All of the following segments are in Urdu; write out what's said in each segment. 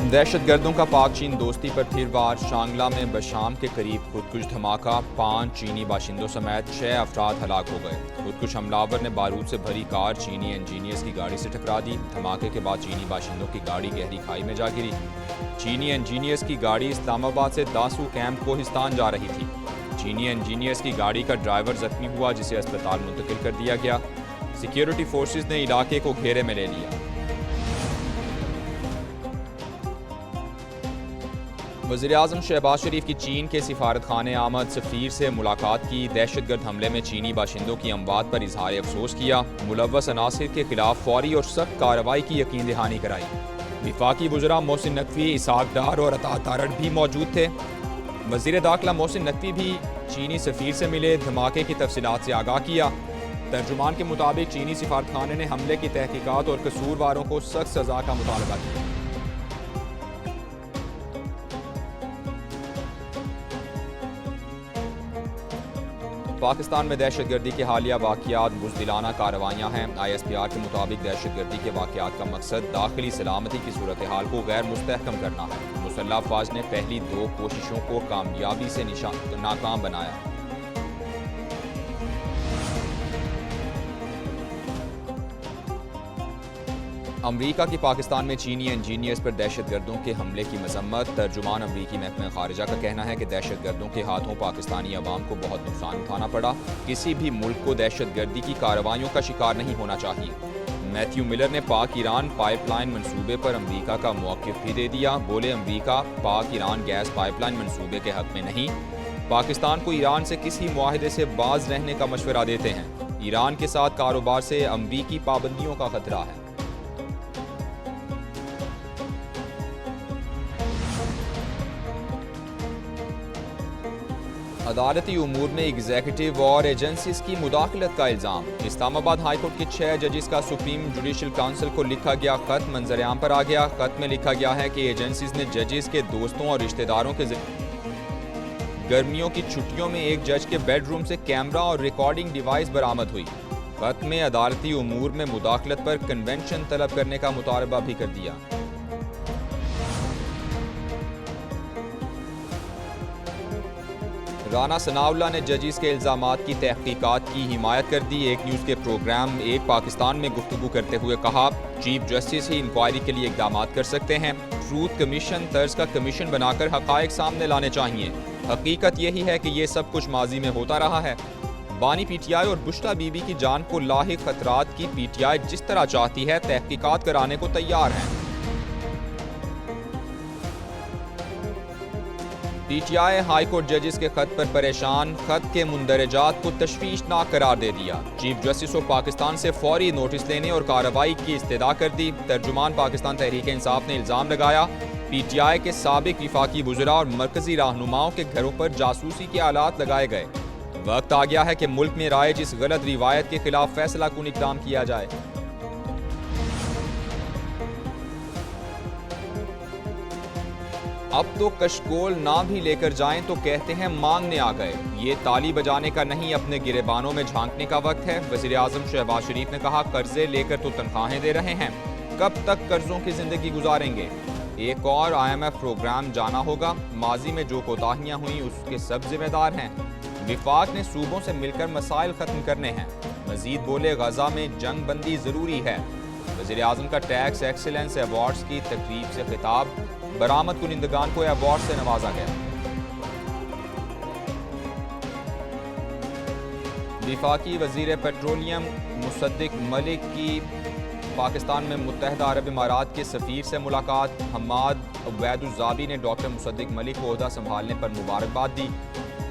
دہشت گردوں کا پاک چین دوستی پر پھر وار، شانگلہ میں بشام کے قریب خودکش دھماکہ، 5 چینی باشندوں سمیت 6 افراد ہلاک ہو گئے۔ خودکش حملہ نے بارود سے بھری کار چینی انجینئرز کی گاڑی سے ٹکرا دی۔ دھماکے کے بعد چینی باشندوں کی گاڑی گہری کھائی میں جا گری۔ چینی انجینئرز کی گاڑی اسلام آباد سے داسو کیمپ کوہستان جا رہی تھی۔ چینی انجینئرز کی گاڑی کا ڈرائیور زخمی ہوا، جسے اسپتال منتقل کر دیا گیا۔ سیکیورٹی فورسز نے علاقے کو گھیرے میں لے لیا۔ وزیراعظم شہباز شریف کی چین کے سفارت خانے آمد، سفیر سے ملاقات کی۔ دہشت گرد حملے میں چینی باشندوں کی اموات پر اظہار افسوس کیا۔ ملوث عناصر کے خلاف فوری اور سخت کارروائی کی یقین دہانی کرائی۔ وفاقی وزراء محسن نقوی، اسحاق ڈار اور عطا تارڑ بھی موجود تھے۔ وزیر داخلہ محسن نقوی بھی چینی سفیر سے ملے، دھماکے کی تفصیلات سے آگاہ کیا۔ ترجمان کے مطابق چینی سفارت خانے نے حملے کی تحقیقات اور قصورواروں کو سخت سزا کا مطالبہ کیا۔ پاکستان میں دہشت گردی کے حالیہ واقعات بزدلانہ کارروائیاں ہیں۔ ISPR کے مطابق دہشت گردی کے واقعات کا مقصد داخلی سلامتی کی صورتحال کو غیر مستحکم کرنا ہے۔ مسلح افواج نے پہلی 2 کوششوں کو کامیابی سے ناکام بنایا۔ امریکہ کی پاکستان میں چینی انجینئرز پر دہشت گردوں کے حملے کی مذمت۔ ترجمان امریکی محکمہ خارجہ کا کہنا ہے کہ دہشت گردوں کے ہاتھوں پاکستانی عوام کو بہت نقصان اٹھانا پڑا۔ کسی بھی ملک کو دہشت گردی کی کارروائیوں کا شکار نہیں ہونا چاہیے۔ میتھیو ملر نے پاک ایران پائپ لائن منصوبے پر امریکہ کا موقف بھی دے دیا۔ بولے، امریکہ پاک ایران گیس پائپ لائن منصوبے کے حق میں نہیں، پاکستان کو ایران سے کسی معاہدے سے باز رہنے کا مشورہ دیتے ہیں۔ ایران کے ساتھ کاروبار سے امریکی پابندیوں کا خطرہ ہے۔ عدالتی امور میں ایگزیکٹو اور ایجنسیز کی مداخلت کا الزام۔ اسلام آباد ہائی کورٹ کے 6 ججز کا سپریم جوڈیشل کونسل کو لکھا گیا خط منظر عام پر آ گیا۔ خط میں لکھا گیا ہے کہ ایجنسیز نے ججز کے دوستوں اور رشتہ داروں کے گرمیوں کی چھٹیوں میں ایک جج کے بیڈ روم سے کیمرہ اور ریکارڈنگ ڈیوائس برآمد ہوئی۔ خط میں عدالتی امور میں مداخلت پر کنونشن طلب کرنے کا مطالبہ بھی کر دیا۔ رانا ثناءاللہ نے ججز کے الزامات کی تحقیقات کی حمایت کر دی۔ ایک نیوز کے پروگرام ایک پاکستان میں گفتگو کرتے ہوئے کہا، چیف جسٹس ہی انکوائری کے لیے اقدامات کر سکتے ہیں۔ ٹروتھ کمیشن طرز کا کمیشن بنا کر حقائق سامنے لانے چاہیے۔ حقیقت یہی ہے کہ یہ سب کچھ ماضی میں ہوتا رہا ہے۔ بانی پی ٹی آئی اور بشرا بی بی کی جان کو لاحق خطرات کی پی ٹی آئی جس طرح چاہتی ہے تحقیقات کرانے کو تیار ہیں۔ P T I high court ججز کے خط پر پریشان، خط کے مندرجات کو تشویشناک قرار دے دیا۔ چیف جسٹس آف پاکستان سے فوری نوٹس لینے اور کارروائی کی استدعا کر دی۔ ترجمان پاکستان تحریک انصاف نے الزام لگایا، پی ٹی آئی کے سابق وفاقی وزراء اور مرکزی رہنماؤں کے گھروں پر جاسوسی کے آلات لگائے گئے۔ وقت آ گیا ہے کہ ملک میں رائج اس غلط روایت کے خلاف فیصلہ کن اقدام کیا جائے۔ اب تو کشکول نہ بھی لے کر جائیں تو کہتے ہیں مانگنے آ گئے۔ یہ تالی بجانے کا نہیں، اپنے گریبانوں میں جھانکنے کا وقت ہے۔ وزیر اعظم شہباز شریف نے کہا، قرضے لے کر تو تنخواہیں دے رہے ہیں، کب تک قرضوں کی زندگی گزاریں گے؟ ایک اور IMF پروگرام جانا ہوگا۔ ماضی میں جو کوتاہیاں ہوئیں اس کے سب ذمہ دار ہیں۔ وفاق نے صوبوں سے مل کر مسائل ختم کرنے ہیں۔ مزید بولے، غزہ میں جنگ بندی ضروری ہے۔ وزیر اعظم کا ٹیکس ایکسیلنس ایوارڈز کی تقریب سے خطاب، برآمد کنندگان کو ایوارڈ سے نوازا گیا۔ وفاقی وزیر پیٹرولیم مصدق ملک کی پاکستان میں متحدہ عرب امارات کے سفیر سے ملاقات۔ حماد عبید الزابی نے ڈاکٹر مصدق ملک کو عہدہ سنبھالنے پر مبارکباد دی۔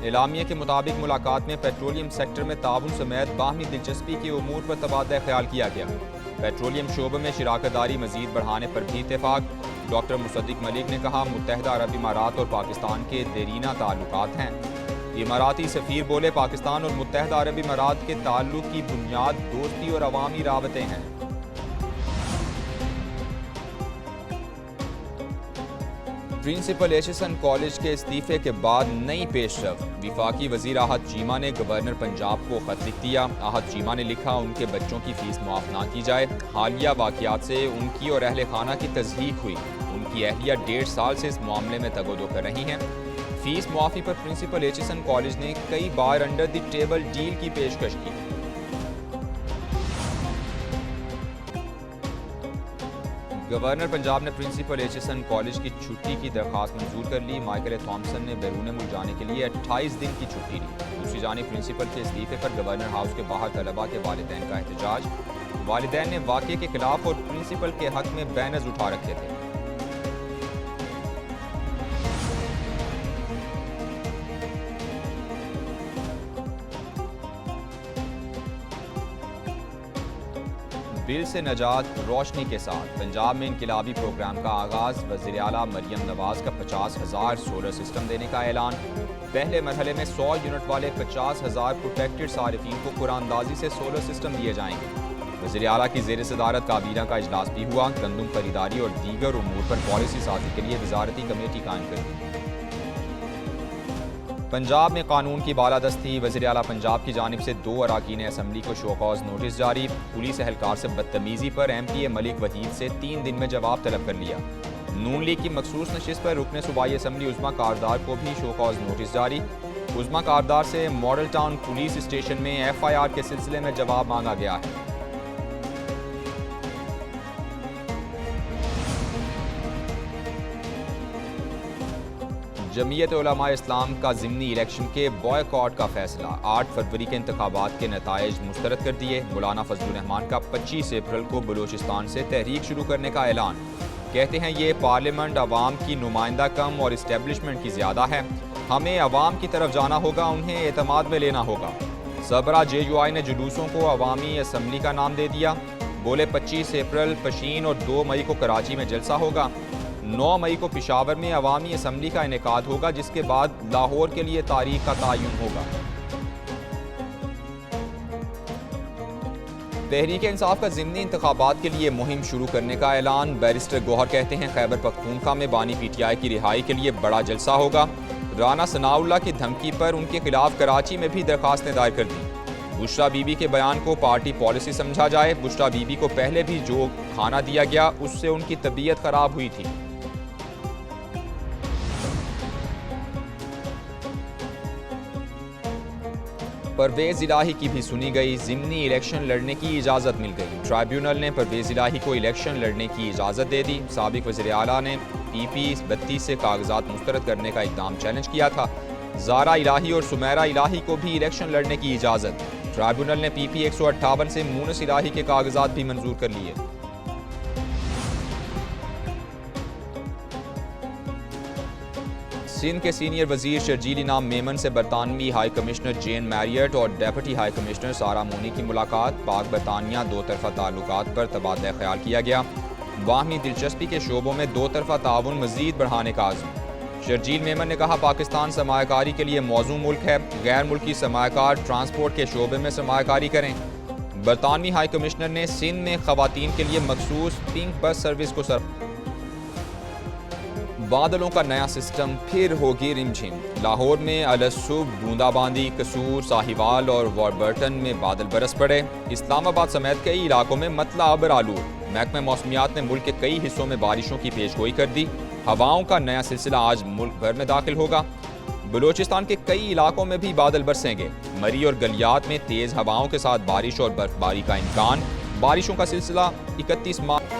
اعلامیے کے مطابق ملاقات میں پیٹرولیم سیکٹر میں تعاون سمیت باہمی دلچسپی کے امور پر تبادلہ خیال کیا گیا۔ پیٹرولیم شعبے میں شراکت داری مزید بڑھانے پر بھی اتفاق۔ ڈاکٹر مصدق ملک نے کہا، متحدہ عرب امارات اور پاکستان کے دیرینہ تعلقات ہیں۔ اماراتی سفیر بولے، پاکستان اور متحدہ عرب امارات کے تعلق کی بنیاد دوستی اور عوامی رابطے ہیں۔ پرنسپل ایچسن کالج کے استعفے کے بعد نئی پیش رفت۔ وفاقی وزیر احد چیمہ نے گورنر پنجاب کو خط لکھ دیا۔ احد چیمہ نے لکھا، ان کے بچوں کی فیس معاف نہ کی جائے۔ حالیہ واقعات سے ان کی اور اہل خانہ کی تضحیک ہوئی۔ ان کی اہلیہ 1.5 سال سے اس معاملے میں تگ و دو کر رہی ہیں۔ فیس معافی پر پرنسپل ایچسن کالج نے کئی بار انڈر دی ٹیبل ڈیل کی پیشکش کی۔ گورنر پنجاب نے پرنسپل ایچسن کالج کی چھٹی کی درخواست منظور کر لی۔ مائیکل تھامسن نے بیرون ملک جانے کے لیے 28 دن کی چھٹی لی۔ دوسری جانب پرنسپل کے استعفے پر گورنر ہاؤس کے باہر طلباء کے والدین کا احتجاج۔ والدین نے واقعے کے خلاف اور پرنسپل کے حق میں بینرز اٹھا رکھے تھے۔ بل سے نجات روشنی کے ساتھ پنجاب میں انقلابی پروگرام کا آغاز۔ وزیر اعلیٰ مریم نواز کا 50,000 سولر سسٹم دینے کا اعلان۔ پہلے مرحلے میں 100 یونٹ والے 50,000 پروٹیکٹڈ صارفین کو قرآن اندازی سے سولر سسٹم دیے جائیں گے۔ وزیر اعلیٰ کی زیر صدارت کابینہ کا اجلاس بھی ہوا۔ گندم خریداری اور دیگر امور پر پالیسی سازی کے لیے وزارتی کمیٹی قائم کر دی۔ پنجاب میں قانون کی بالادستی۔ وزیر اعلیٰ پنجاب کی جانب سے 2 اراکین اسمبلی کو شو کاز نوٹس جاری۔ پولیس اہلکار سے بدتمیزی پر ایم پی اے ملک وحید سے 3 دن میں جواب طلب کر لیا۔ نون لیگ کی مخصوص نشست پر رکن صوبائی اسمبلی عظمیٰ کاردار کو بھی شو کاز نوٹس جاری۔ عظمیٰ کاردار سے ماڈل ٹاؤن پولیس اسٹیشن میں ایف آئی آر کے سلسلے میں جواب مانگا گیا ہے۔ جمعیت علماء اسلام کا ضمنی الیکشن کے بوائیکاٹ کا فیصلہ۔ 8 فروری کے انتخابات کے نتائج مسترد کر دیے۔ مولانا فضل الرحمان کا 25 اپریل کو بلوچستان سے تحریک شروع کرنے کا اعلان۔ کہتے ہیں یہ پارلیمنٹ عوام کی نمائندہ کم اور اسٹیبلشمنٹ کی زیادہ ہے۔ ہمیں عوام کی طرف جانا ہوگا، انہیں اعتماد میں لینا ہوگا۔ سربراہ جے یو آئی نے جلوسوں کو عوامی اسمبلی کا نام دے دیا۔ بولے 25 اپریل پشین اور 2 مئی کو کراچی میں جلسہ ہوگا۔ 9 مئی کو پشاور میں عوامی اسمبلی کا انعقاد ہوگا، جس کے بعد لاہور کے لیے تاریخ کا تعین ہوگا۔ تحریک انصاف کا ضمنی انتخابات کے لیے مہم شروع کرنے کا اعلان۔ بیرسٹر گوہر کہتے ہیں خیبر پختونخوا میں بانی پی ٹی آئی کی رہائی کے لیے بڑا جلسہ ہوگا۔ رانا ثناء اللہ کی دھمکی پر ان کے خلاف کراچی میں بھی درخواستیں دائر کر دیں۔ بشرا بی بی کے بیان کو پارٹی پالیسی سمجھا جائے۔ بشرا بی بی کو پہلے بھی جو کھانا دیا گیا اس سے ان کی طبیعت خراب ہوئی تھی۔ پرویز الہی کی بھی سنی گئی۔ ضمنی الیکشن لڑنے کی اجازت مل گئی۔ ٹرائیبیونل نے پرویز الہی کو الیکشن لڑنے کی اجازت دے دی۔ سابق وزیر اعلیٰ نے پی پی 32 سے کاغذات مسترد کرنے کا اقدام چیلنج کیا تھا۔ زارا الہی اور سمیرہ الہی کو بھی الیکشن لڑنے کی اجازت۔ ٹرائیبیونل نے پی پی 158 سے مونس الہی کے کاغذات بھی منظور کر لیے۔ سندھ کے سینئر وزیر شرجیل انعام میمن سے برطانوی ہائی کمشنر جین میریٹ اور ڈیپٹی ہائی کمشنر سارا مونی کی ملاقات۔ پاک برطانیہ 2 طرفہ تعلقات پر تبادلہ خیال کیا گیا۔ باہمی دلچسپی کے شعبوں میں 2 طرفہ تعاون مزید بڑھانے کا عزم۔ شرجیل میمن نے کہا پاکستان سرمایہ کاری کے لیے موزوں ملک ہے، غیر ملکی سرمایہ کار ٹرانسپورٹ کے شعبے میں سرمایہ کاری کریں۔ برطانوی ہائی کمشنر نے سندھ میں خواتین کے لیے مخصوص پنک بس سروس کو بادلوں کا نیا سسٹم پھر ہوگی رم جھم۔ لاہور میں الصبح بوندا باندی، قصور، ساہیوال اور واربرٹن میں بادل برس پڑے۔ اسلام آباد سمیت کئی علاقوں میں مطلع ابر آلود۔ محکمہ موسمیات نے ملک کے کئی حصوں میں بارشوں کی پیش گوئی کر دی۔ ہواؤں کا نیا سلسلہ آج ملک بھر میں داخل ہوگا۔ بلوچستان کے کئی علاقوں میں بھی بادل برسیں گے۔ مری اور گلیات میں تیز ہواؤں کے ساتھ بارش اور برف باری کا امکان۔ بارشوں کا سلسلہ 31 مارچ